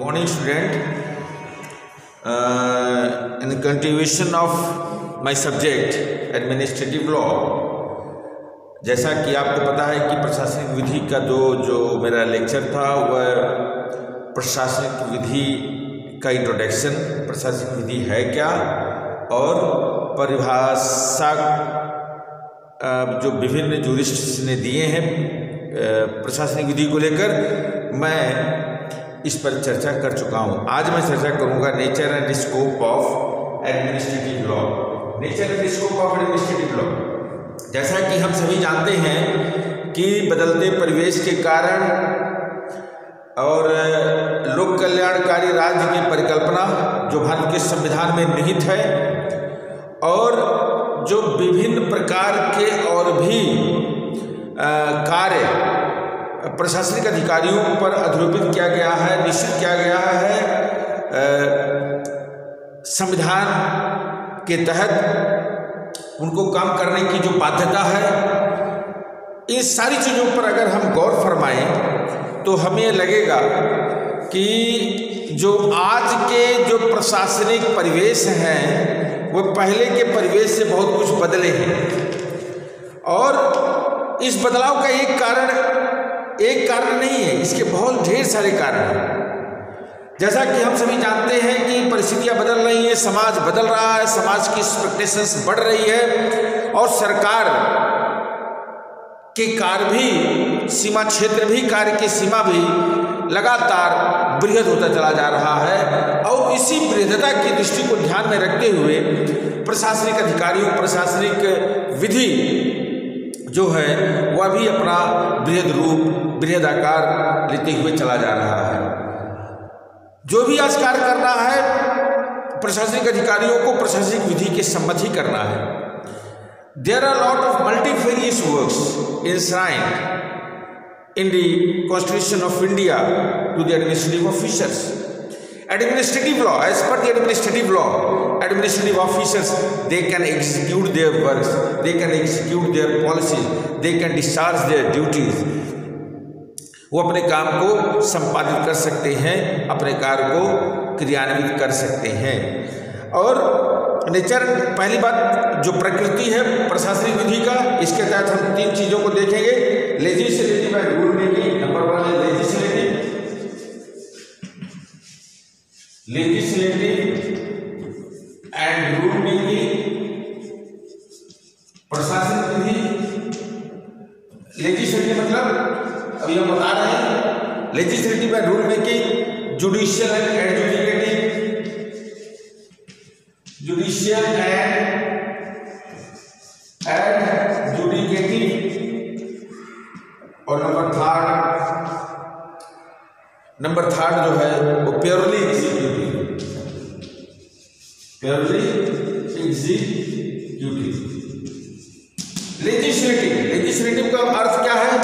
morning student. In continuation of my subject administrative law, जैसा कि आपको पता है कि प्रशासनिक विधि का जो मेरा लेक्चर था वह प्रशासनिक विधि का इंट्रोडक्शन, प्रशासनिक विधि है क्या और परिभाषा जो विभिन्न जूरिस्ट्स ने दिए हैं प्रशासनिक विधि को लेकर, मैं इस पर चर्चा कर चुका हूं। आज मैं चर्चा करूंगा nature and scope of administrative law. Nature and scope of administrative law, जैसा कि हम सभी जानते हैं कि बदलते परिवेश के कारण और लोक कल्याणकारी राज्य की परिकल्पना जो भारत के संविधान में निहित है और जो विभिन्न प्रकार के और भी कार्य प्रशासनिक अधिकारियों पर आरोपित किया गया है, निश्चित किया गया है संविधान के तहत उनको काम करने की जो बाध्यता है, इन सारी चीज़ों पर अगर हम गौर फरमाएं तो हमें लगेगा कि जो आज के जो प्रशासनिक परिवेश हैं वो पहले के परिवेश से बहुत कुछ बदले हैं और इस बदलाव का एक कारण नहीं है, इसके बहुत ढेर सारे कारण हैं। जैसा कि हम सभी जानते हैं कि परिस्थितियां बदल रही हैं, समाज बदल रहा है, समाज की एक्सपेक्टेशंस बढ़ रही है और सरकार के कार्य भी सीमा क्षेत्र भी कार्य की सीमा भी लगातार बृहद होता चला जा रहा है और इसी बृहदता की दृष्टि को ध्यान में रखते हुए प्रशासनिक अधिकारियों, प्रशासनिक विधि जो है वह भी अपना बृहद रूप, बृहद आकार लेते हुए चला जा रहा है। जो भी आज कार्य करना है प्रशासनिक अधिकारियों को प्रशासनिक विधि के सम्मत ही करना है। There are lot of multifarious works enshrined in the Constitution of India to the administrative officers. Administrative law, as per the administrative law, administrative officers, they can execute their works, they can execute their policies, they can discharge their duties. वो अपने काम को संपादित कर सकते हैं, अपने कार्य को क्रियान्वित कर सकते हैं। और नेचर, पहली बात जो प्रकृति है प्रशासनिक विधि का, इसके तहत हम तीन चीज़ों को देखेंगे। Legislative and rule making, number one है लेजिस्लेटिव एंड रूल मेकिंग, प्रशासनिक विधि। लेजिस्लेटिव मतलब अभी हम बता रहे हैं legislative and rule making, judicial and adjudicative, judicial and adjudicative, और नंबर थर्ड जो है वो purely executive, purely executive. Legislative का अर्थ क्या है?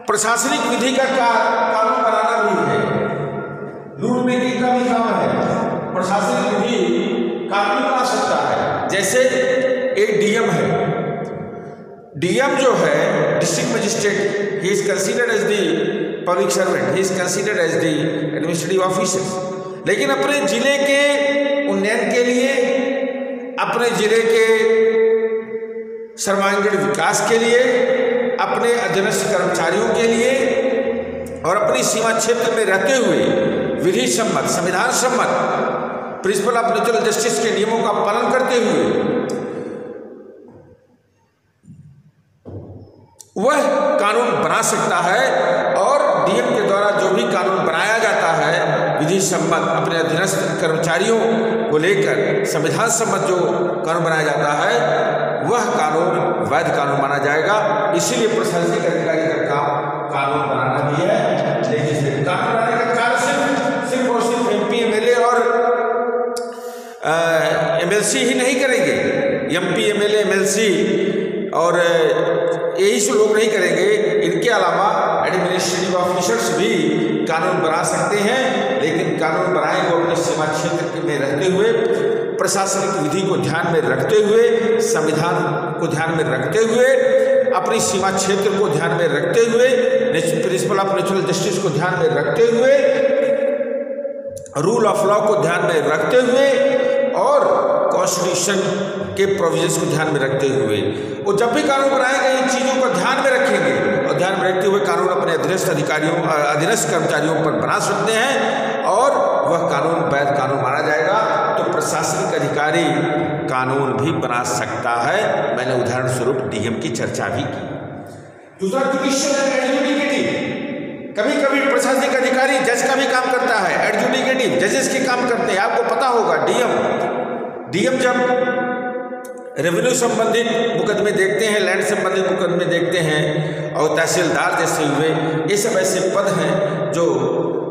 प्रशासनिक विधि का कानून बनाना भी है, रूल मेकिंग का भी काम है। प्रशासनिक विधि कानून बना सकता है। जैसे एक डीएम है, डीएम जो है district magistrate, he is considered as the public servant, he is considered as the administrative officer, लेकिन अपने जिले के उन्नयन के लिए, अपने जिले के सर्वांगीण विकास के लिए, अपने अधीनस्थ कर्मचारियों के लिए और अपनी सीमा क्षेत्र में रहते हुए विधि सम्मत, संविधान सम्मत प्रिंसिपल ऑफ नेचुरल जस्टिस के नियमों का पालन करते हुए वह कानून बना सकता है। और डीएम के द्वारा जो भी कानून बनाया जाता है विधि सम्मत अपने अधीनस्थ कर्मचारियों को लेकर संविधान सम्मत जो कानून बनाया जाता है वह कानून वैध कानून माना जाएगा। इसीलिए प्रशासनिक अधिकारी का काम कानून बनाना भी है। लेजिस्लेटिव कानून बनाने का कार्य सिर्फ और सिर्फ एमपी, एमएलए और एमएलसी ही नहीं करेंगे। एमपी, एमएलए, एमएलसी और यही से लोग नहीं करेंगे, इनके अलावा एडमिनिस्ट्रेटिव ऑफिसर्स भी कानून बना सकते हैं, लेकिन कानून बनाएंगे अपने सीमा क्षेत्र में रहते हुए, प्रशासनिक विधि को ध्यान में रखते हुए, संविधान को ध्यान में रखते हुए, अपनी सीमा क्षेत्र को ध्यान में रखते हुए, प्रिंसिपल ऑफ नेचुरल जस्टिस को ध्यान में रखते हुए रूल ऑफ लॉ को ध्यान में रखते हुए और कॉन्स्टिट्यूशन के प्रोविजंस को ध्यान में रखते हुए वो जब भी कानून बनाएंगे इन चीज़ों को ध्यान में रखेंगे और ध्यान में रखते हुए कानून अपने अधीनस्थ कर्मचारियों पर बना सकते हैं और वह कानून वैध कानून माना जाएगा। तो प्रशासनिक अधिकारी कानून भी बना सकता है। मैंने उदाहरण स्वरूप डीएम की चर्चा भी की। दूसरा जुडिशियल एंड एडजुडिकेटिव। कभी कभी प्रशासनिक अधिकारी जज का भी काम करता है, एडजुडिकेटिव जजेस के काम करते हैं। आपको पता होगा डीएम जब रेवेन्यू संबंधित मुकदमे देखते हैं, लैंड संबंधित मुकदमे देखते हैं और तहसीलदार जैसे हुए, ये सब ऐसे पद हैं जो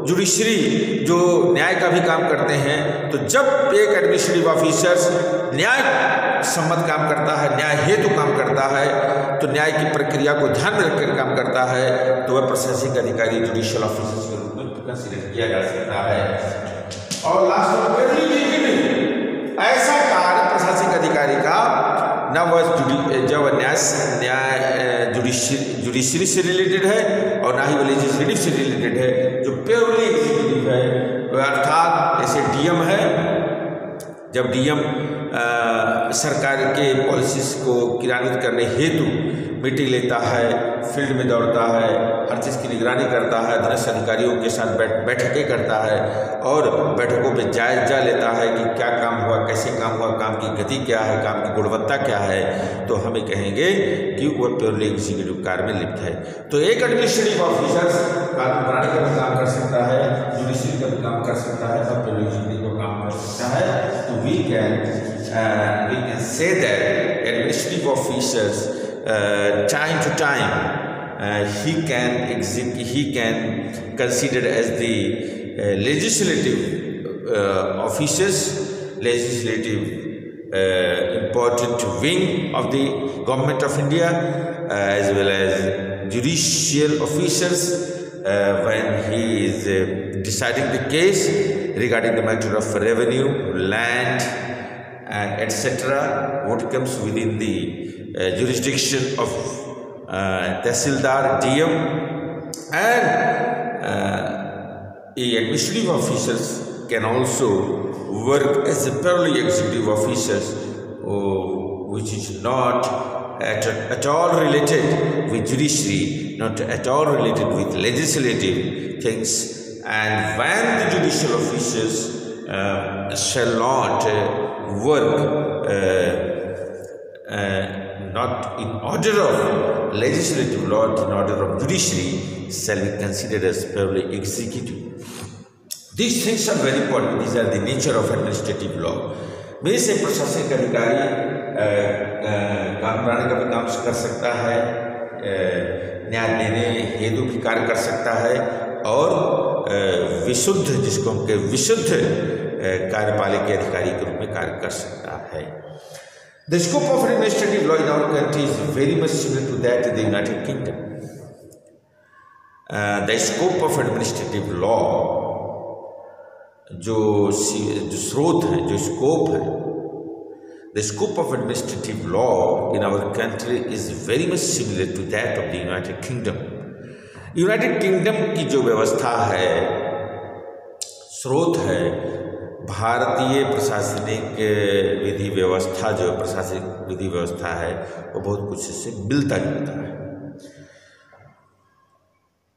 जुडिशरी जो न्याय का भी काम करते हैं। तो जब एक एडमिनिस्ट्रेटिव ऑफिसर्स न्याय सम्मत काम करता है, न्याय हेतु काम करता है, तो न्याय की प्रक्रिया को ध्यान में रखकर काम करता है, तो वह प्रशासनिक अधिकारी जुडिशियल ऑफिसर्स के रूप में कंसीडर किया जा सकता है। और लास्ट में ऐसा कार्य प्रशासनिक अधिकारी का न वह जब न्याय जुडिशरी से रिलेटेड है और ना ही वो लेजिस्लेटिव से रिलेटेड है, जो प्योरली एग्जीक्यूटिव है, अर्थात जैसे डीएम है। जब डीएम सरकार के पॉलिसीज को क्रियान्वित करने हेतु मीटिंग लेता है, फील्ड में दौड़ता है, हर चीज़ की निगरानी करता है, अधीनस्थ अधिकारियों के साथ बैठकें करता है और बैठकों में जायजा लेता है कि क्या काम हुआ, कैसे काम हुआ, काम की गति क्या है, काम की गुणवत्ता क्या है, तो हमें कहेंगे कि वह प्योरली एग्जीक्यूटिव कार्य में लिप्त है। तो एक एडमिनिस्ट्रेटिव ऑफिसर कानून बनाने का भी काम कर सकता है, जुडिशरी का भी काम कर सकता है और प्योरली एग्जीक्यूटिव का काम कर सकता है। तो we can say that administrative officers time to time he can considered as the legislative officers, legislative important wing of the government of India, as well as judicial officers when he is deciding the case regarding the matter of revenue, land, and etc. what comes within the jurisdiction of Tehsildar, DM, and administrative officers can also work as a purely executive officers, which is not at all related with judiciary, not at all related with legislative things. And when the judicial officers shall not work not in order of legislative law, in order of judiciary, shall be considered as purely executive. These things are very important. These are the nature of administrative law. मेरे से प्रशासनिक अधिकारी कानून बनाने का भी काम कर सकता है, न्याय देने हेतु भी कार्य कर सकता है और विशुद्ध, जिसको हम कहते विशुद्ध कार्यपालिक अधिकारी के रूप में कार्य कर सकता है। The scope of administrative law in our country is very much similar to that in the United Kingdom. The scope of administrative law, जो स्रोत है, जो स्कोप है, the scope of administrative law in our country is very much similar to that of the United Kingdom. United Kingdom की जो व्यवस्था है, स्रोत है, भारतीय प्रशासनिक विधि व्यवस्था, जो प्रशासनिक विधि व्यवस्था है, वो बहुत कुछ इससे मिलता जुलता है।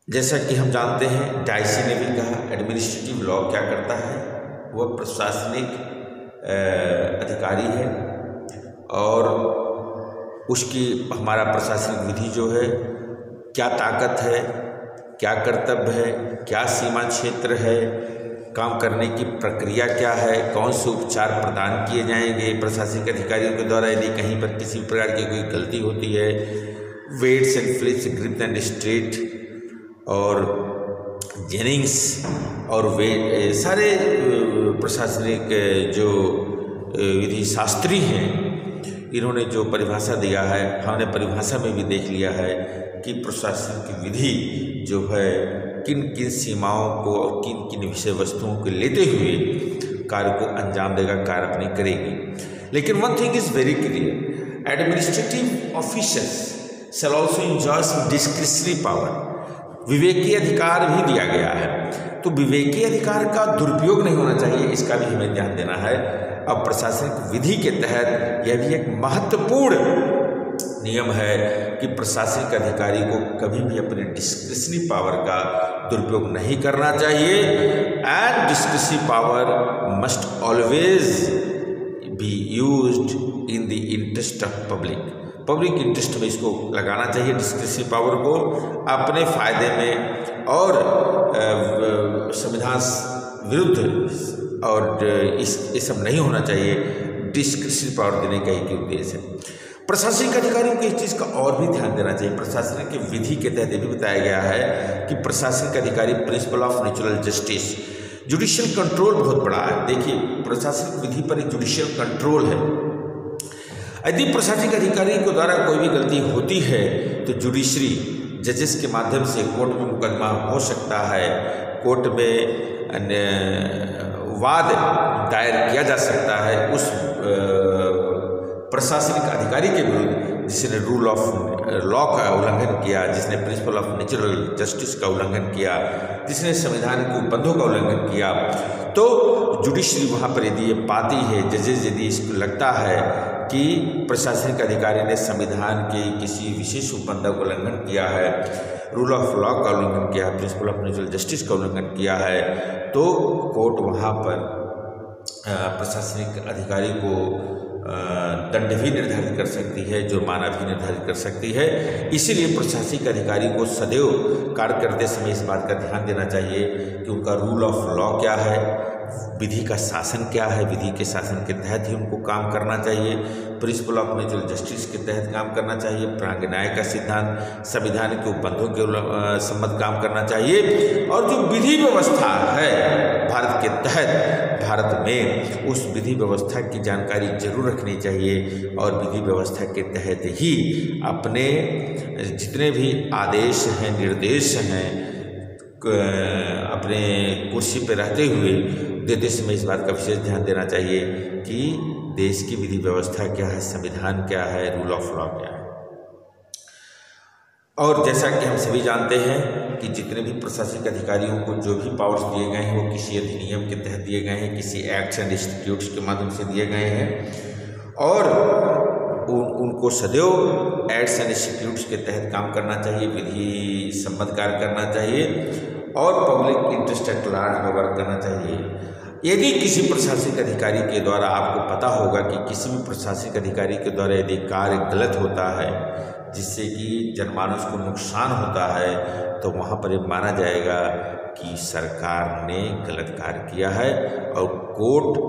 जैसा कि हम जानते हैं, डाइसी ने भी कहा एडमिनिस्ट्रेटिव लॉ क्या करता है, वह प्रशासनिक अधिकारी है और उसकी हमारा प्रशासनिक विधि जो है, क्या ताकत है, क्या कर्तव्य है, क्या सीमा क्षेत्र है, काम करने की प्रक्रिया क्या है, कौन से उपचार प्रदान किए जाएंगे प्रशासनिक अधिकारियों के द्वारा यदि कहीं पर किसी प्रकार की कोई गलती होती है, weights and flips, grip and straight और जेनिंग्स और वेट, सारे प्रशासनिक जो विधि शास्त्री हैं, इन्होंने जो परिभाषा दिया है, हमने परिभाषा में भी देख लिया है कि प्रशासन की विधि जो है किन किन सीमाओं को और किन किन विषय वस्तुओं को लेते हुए कार्य को अंजाम देगा, कार्य अपनी करेगी। लेकिन one thing is very clear, administrative officers shall also enjoy some discretionary power, विवेकीय अधिकार भी दिया गया है। तो विवेकीय अधिकार का दुरुपयोग नहीं होना चाहिए, इसका भी हमें ध्यान देना है। अब प्रशासनिक विधि के तहत यह भी एक महत्वपूर्ण नियम है कि प्रशासनिक अधिकारी को कभी भी अपने डिस्क्रिशनरी पावर का दुरुपयोग नहीं करना चाहिए। And discretionary power must always be used in the interest of public interest में इसको लगाना चाहिए, डिस्क्रिशनरी पावर को अपने फायदे में और संविधान विरुद्ध, और ये सब नहीं होना चाहिए। डिस्क्रिशनरी पावर देने का एक उद्देश्य है। प्रशासनिक अधिकारियों को इस चीज़ का और भी ध्यान देना चाहिए। प्रशासनिक विधि के तहत ये भी बताया गया है कि प्रशासनिक अधिकारी principle of natural justice, judicial control बहुत बड़ा है। देखिए, प्रशासनिक विधि पर एक जुडिशियल कंट्रोल है। यदि प्रशासनिक अधिकारी के द्वारा कोई भी गलती होती है तो जुडिशरी जजेस के माध्यम से कोर्ट में मुकदमा हो सकता है, कोर्ट में वाद दायर किया जा सकता है उस प्रशासनिक अधिकारी के विरुद्ध जिसने रूल ऑफ लॉ का उल्लंघन किया, जिसने प्रिंसिपल ऑफ नेचुरल जस्टिस का उल्लंघन किया, जिसने संविधान के उपबंधों का उल्लंघन किया। तो जुडिशरी वहाँ पर यदि ये पाती है, जजेस यदि इसको लगता है कि प्रशासनिक अधिकारी ने संविधान के किसी विशेष उपबंध का उल्लंघन किया है, रूल ऑफ लॉ का उल्लंघन किया है, प्रिंसिपल ऑफ नेचुरल जस्टिस का उल्लंघन किया है, तो कोर्ट वहाँ पर प्रशासनिक अधिकारी को दंड भी निर्धारित कर सकती है, जुर्माना भी निर्धारित कर सकती है। इसीलिए प्रशासनिक अधिकारी को सदैव कार्य करते समय इस बात का ध्यान देना चाहिए कि उनका रूल ऑफ लॉ क्या है, विधि का शासन क्या है, विधि के शासन के तहत ही उनको काम करना चाहिए, प्रिंसिपल ऑफ नेचुरल जस्टिस के तहत काम करना चाहिए, प्रांग न्याय का सिद्धांत, संविधान के उपबंधों के सम्मत काम करना चाहिए। और जो विधि व्यवस्था है भारत के तहत, भारत में उस विधि व्यवस्था की जानकारी जरूर रखनी चाहिए और विधि व्यवस्था के तहत ही अपने जितने भी आदेश हैं, निर्देश हैं, अपने कुर्सी पर रहते हुए देते समय इस बात का विशेष ध्यान देना चाहिए कि देश की विधि व्यवस्था क्या है, संविधान क्या है, रूल ऑफ लॉ क्या है। और जैसा कि हम सभी जानते हैं कि जितने भी प्रशासनिक अधिकारियों को जो भी पावर्स दिए गए हैं वो किसी अधिनियम के तहत दिए गए हैं, किसी एक्ट्स एंड इंस्टीट्यूट्स के माध्यम से दिए गए हैं और उनको सदैव एक्ट्स एंड इंस्टीट्यूट्स के तहत काम करना चाहिए, विधि सम्मत कार्य करना चाहिए और पब्लिक इंटरेस्ट एट लार्ज में वर्क करना चाहिए। यदि किसी प्रशासनिक अधिकारी के द्वारा, आपको पता होगा कि किसी भी प्रशासनिक अधिकारी के द्वारा यदि कार्य गलत होता है जिससे कि जनमानस को नुकसान होता है, तो वहाँ पर ये माना जाएगा कि सरकार ने गलत कार्य किया है और कोर्ट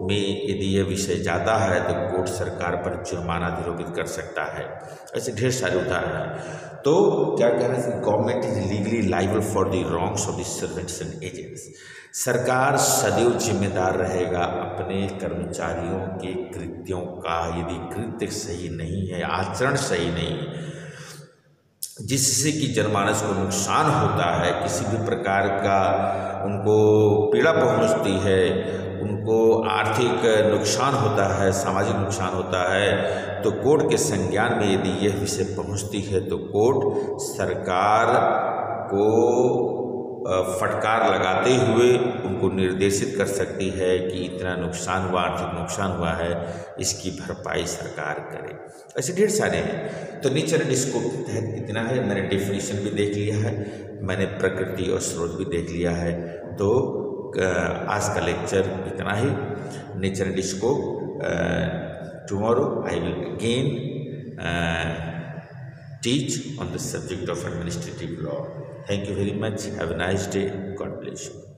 में यदि यह विषय जाता है तो कोर्ट सरकार पर जुर्माना आरोपित कर सकता है। ऐसे ढेर सारे उदाहरण हैं। तो क्या कहना है, government is legally liable for the wrongs of the servants and agents. सरकार सदैव जिम्मेदार रहेगा अपने कर्मचारियों के कृत्यों का। यदि कृत्य सही नहीं है, आचरण सही नहीं है, जिससे कि जनमानस को नुकसान होता है, किसी भी प्रकार का उनको पीड़ा पहुंचती है, उनको आर्थिक नुकसान होता है, सामाजिक नुकसान होता है, तो कोर्ट के संज्ञान में यदि यह विषय पहुंचती है तो कोर्ट सरकार को फटकार लगाते हुए उनको निर्देशित कर सकती है कि इतना नुकसान हुआ, आर्थिक नुकसान हुआ है, इसकी भरपाई सरकार करे। ऐसे ढेर सारे हैं। तो नेचर एंड स्कोप के तहत इतना है। मैंने डेफिनेशन भी देख लिया है, मैंने प्रकृति और स्रोत भी देख लिया है। तो आज का लेक्चर इतना ही। Nature and scope, tomorrow I will again teach on the subject of administrative law. Thank you very much. Have a nice day. God bless you.